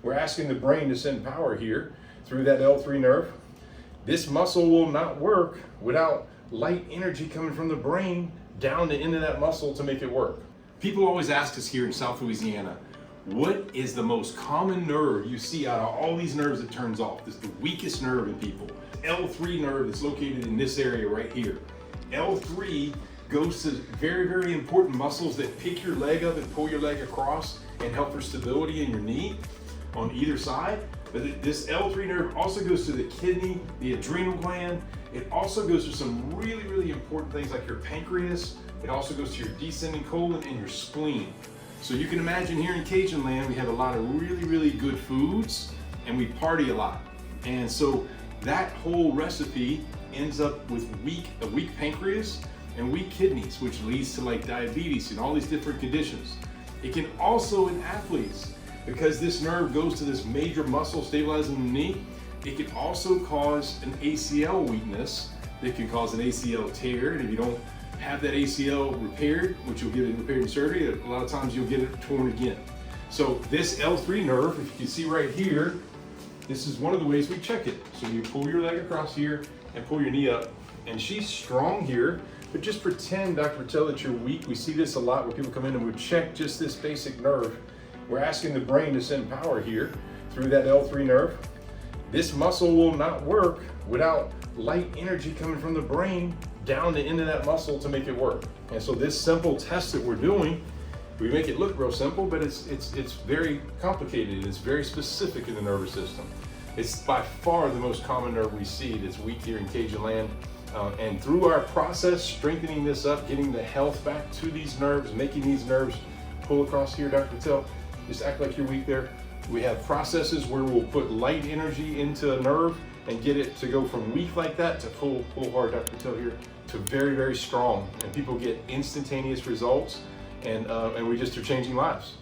we're asking the brain to send power here through that L3 nerve. This muscle will not work without light energy coming from the brain down the end of that muscle to make it work. People always ask us here in South Louisiana, what is the most common nerve you see out of all these nerves that turns off? This is the weakest nerve in people. L3 nerve that's located in this area right here. L3 goes to very, very important muscles that pick your leg up and pull your leg across and help for stability in your knee on either side. But this L3 nerve also goes to the kidney, the adrenal gland. It also goes to some really, really important things like your pancreas. It also goes to your descending colon and your spleen. So you can imagine here in Cajun land, we have a lot of really, really good foods and we party a lot. And so that whole recipe ends up with a weak pancreas and weak kidneys, which leads to like diabetes and all these different conditions. It can also in athletes, because this nerve goes to this major muscle stabilizing the knee, it can also cause an ACL weakness. It can cause an ACL tear, and if you don't have that ACL repaired, which you'll get it repaired in surgery, a lot of times you'll get it torn again. So this L3 nerve, if you can see right here, this is one of the ways we check it. So you pull your leg across here and pull your knee up, and she's strong here, but just pretend, Dr. Patel, that you're weak. We see this a lot where people come in and we check just this basic nerve. We're asking the brain to send power here through that L3 nerve. This muscle will not work without light energy coming from the brain down the end of that muscle to make it work. And so this simple test that we're doing, we make it look real simple, but it's very complicated. It's very specific in the nervous system. It's by far the most common nerve we see that's weak here in Cajun land. And through our process, strengthening this up, getting the health back to these nerves, making these nerves pull across here, Dr. Patel, just act like you're weak there. We have processes where we'll put light energy into a nerve and get it to go from weak like that to pull hard, Dr. Patel here, to very, very strong. And people get instantaneous results, and we just are changing lives.